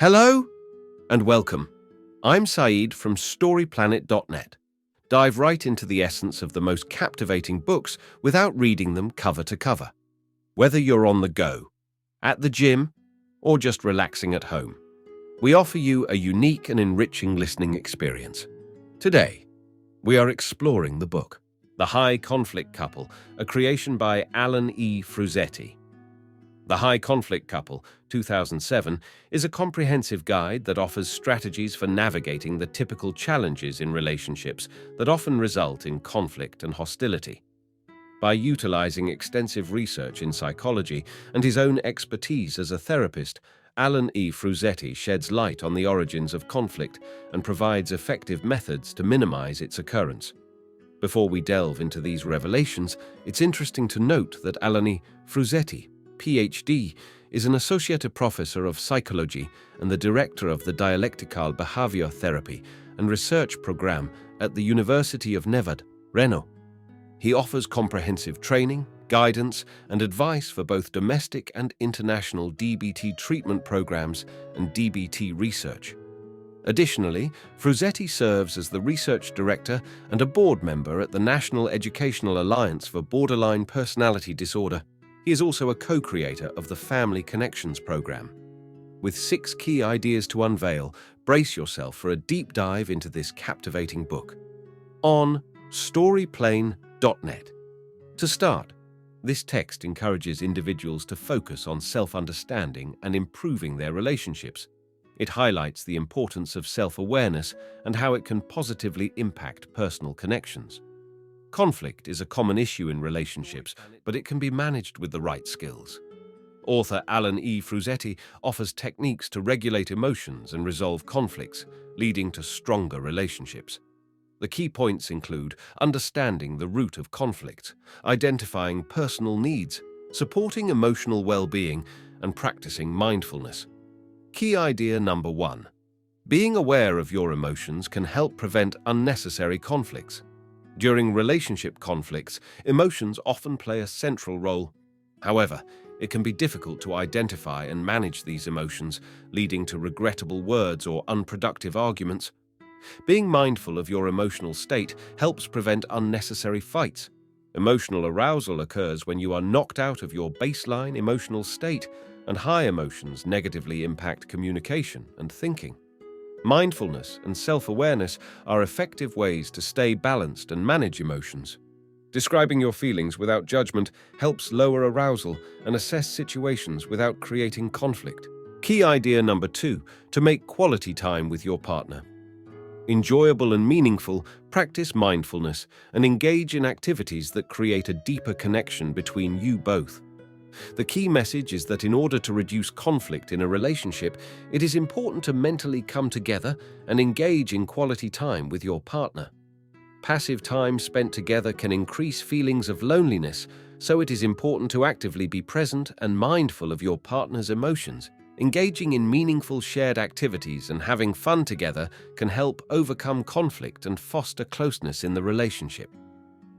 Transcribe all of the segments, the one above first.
Hello and welcome. I'm Saeed from StoryPlanet.net. Dive right into the essence of the most captivating books without reading them cover to cover. Whether you're on the go, at the gym, or just relaxing at home, we offer you a unique and enriching listening experience. Today, we are exploring the book, The High Conflict Couple, a creation by Alan E. Fruzzetti. The High Conflict Couple, 2007, is a comprehensive guide that offers strategies for navigating the typical challenges in relationships that often result in conflict and hostility. By utilizing extensive research in psychology and his own expertise as a therapist, Alan E. Fruzzetti sheds light on the origins of conflict and provides effective methods to minimize its occurrence. Before we delve into these revelations, it's interesting to note that Alan E. Fruzzetti, Ph.D., is an associate professor of psychology and the director of the Dialectical behavior therapy and research program at the University of Nevada, Reno. He offers comprehensive training, guidance, and advice for both domestic and international DBT treatment programs and DBT research. Additionally, Fruzzetti serves as the research director and a board member at the National Educational Alliance for Borderline Personality Disorder. He is also a co-creator of the Family Connections Program. With 6 key ideas to unveil, brace yourself for a deep dive into this captivating book. On StoryPlanet.net. To start, this text encourages individuals to focus on self-understanding and improving their relationships. It highlights the importance of self-awareness and how it can positively impact personal connections. Conflict is a common issue in relationships, but it can be managed with the right skills. Author Alan E. Fruzzetti offers techniques to regulate emotions and resolve conflicts, leading to stronger relationships. The key points include understanding the root of conflict, identifying personal needs, supporting emotional well-being, and practicing mindfulness. Key idea number 1. Being aware of your emotions can help prevent unnecessary conflicts. During relationship conflicts, emotions often play a central role. However, it can be difficult to identify and manage these emotions, leading to regrettable words or unproductive arguments. Being mindful of your emotional state helps prevent unnecessary fights. Emotional arousal occurs when you are knocked out of your baseline emotional state, and high emotions negatively impact communication and thinking. Mindfulness and self-awareness are effective ways to stay balanced and manage emotions. Describing your feelings without judgment helps lower arousal and assess situations without creating conflict. Key idea number 2, to make quality time with your partner. Enjoyable and meaningful, practice mindfulness and engage in activities that create a deeper connection between you both. The key message is that in order to reduce conflict in a relationship, it is important to mentally come together and engage in quality time with your partner. Passive time spent together can increase feelings of loneliness, so it is important to actively be present and mindful of your partner's emotions. Engaging in meaningful shared activities and having fun together can help overcome conflict and foster closeness in the relationship.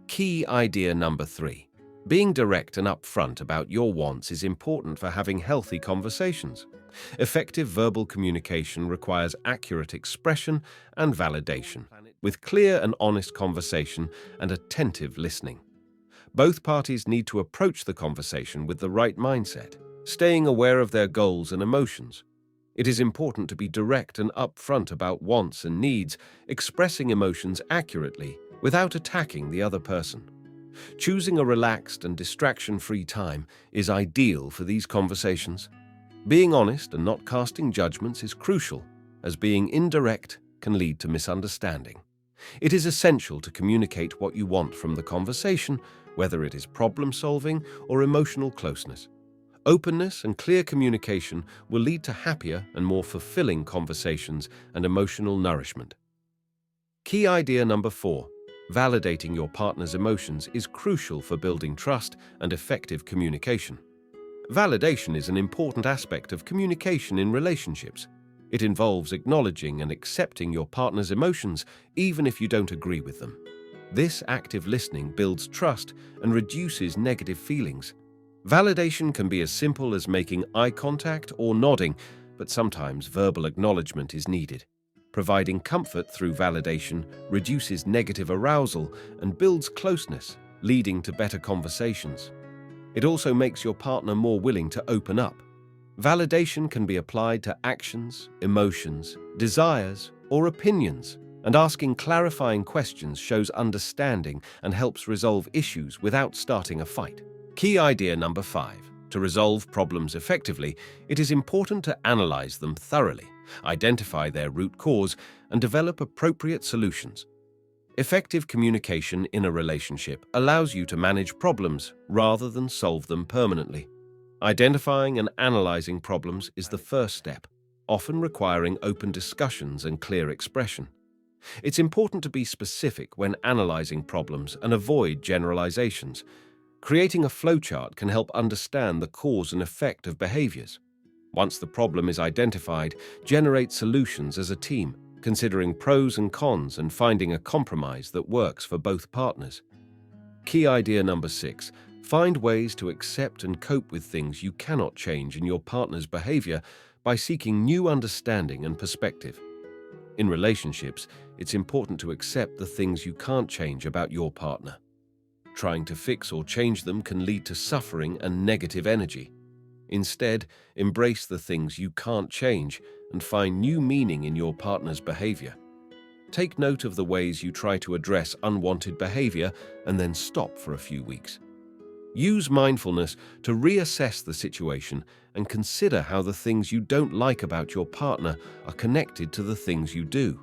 Key idea number 3. Being direct and upfront about your wants is important for having healthy conversations. Effective verbal communication requires accurate expression and validation, with clear and honest conversation and attentive listening. Both parties need to approach the conversation with the right mindset, staying aware of their goals and emotions. It is important to be direct and upfront about wants and needs, expressing emotions accurately without attacking the other person. Choosing a relaxed and distraction-free time is ideal for these conversations. Being honest and not casting judgments is crucial, as being indirect can lead to misunderstanding. It is essential to communicate what you want from the conversation, whether it is problem-solving or emotional closeness. Openness and clear communication will lead to happier and more fulfilling conversations and emotional nourishment. Key idea number 4. Validating your partner's emotions is crucial for building trust and effective communication. Validation is an important aspect of communication in relationships. It involves acknowledging and accepting your partner's emotions, even if you don't agree with them. This active listening builds trust and reduces negative feelings. Validation can be as simple as making eye contact or nodding, but sometimes verbal acknowledgement is needed. Providing comfort through validation reduces negative arousal and builds closeness, leading to better conversations. It also makes your partner more willing to open up. Validation can be applied to actions, emotions, desires, or opinions, and asking clarifying questions shows understanding and helps resolve issues without starting a fight. Key idea number 5. To resolve problems effectively, it is important to analyze them thoroughly, identify their root cause, and develop appropriate solutions. Effective communication in a relationship allows you to manage problems rather than solve them permanently. Identifying and analyzing problems is the first step, often requiring open discussions and clear expression. It's important to be specific when analyzing problems and avoid generalizations. Creating a flowchart can help understand the cause and effect of behaviors. Once the problem is identified, generate solutions as a team, considering pros and cons and finding a compromise that works for both partners. Key idea number 6. Find ways to accept and cope with things you cannot change in your partner's behavior by seeking new understanding and perspective. In relationships, it's important to accept the things you can't change about your partner. Trying to fix or change them can lead to suffering and negative energy. Instead, embrace the things you can't change and find new meaning in your partner's behavior. Take note of the ways you try to address unwanted behavior and then stop for a few weeks. Use mindfulness to reassess the situation and consider how the things you don't like about your partner are connected to the things you do.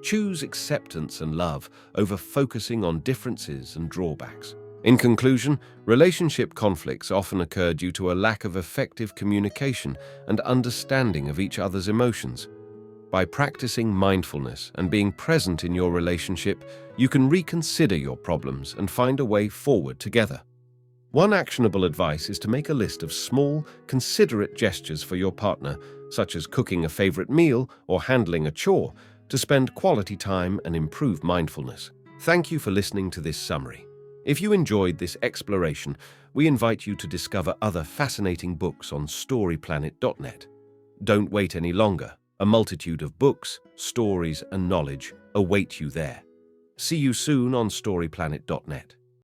Choose acceptance and love over focusing on differences and drawbacks. In conclusion, relationship conflicts often occur due to a lack of effective communication and understanding of each other's emotions. By practicing mindfulness and being present in your relationship, you can reconsider your problems and find a way forward together. One actionable advice is to make a list of small, considerate gestures for your partner, such as cooking a favorite meal or handling a chore, to spend quality time and improve mindfulness. Thank you for listening to this summary. If you enjoyed this exploration, we invite you to discover other fascinating books on storyplanet.net. Don't wait any longer. A multitude of books, stories, and knowledge await you there. See you soon on storyplanet.net.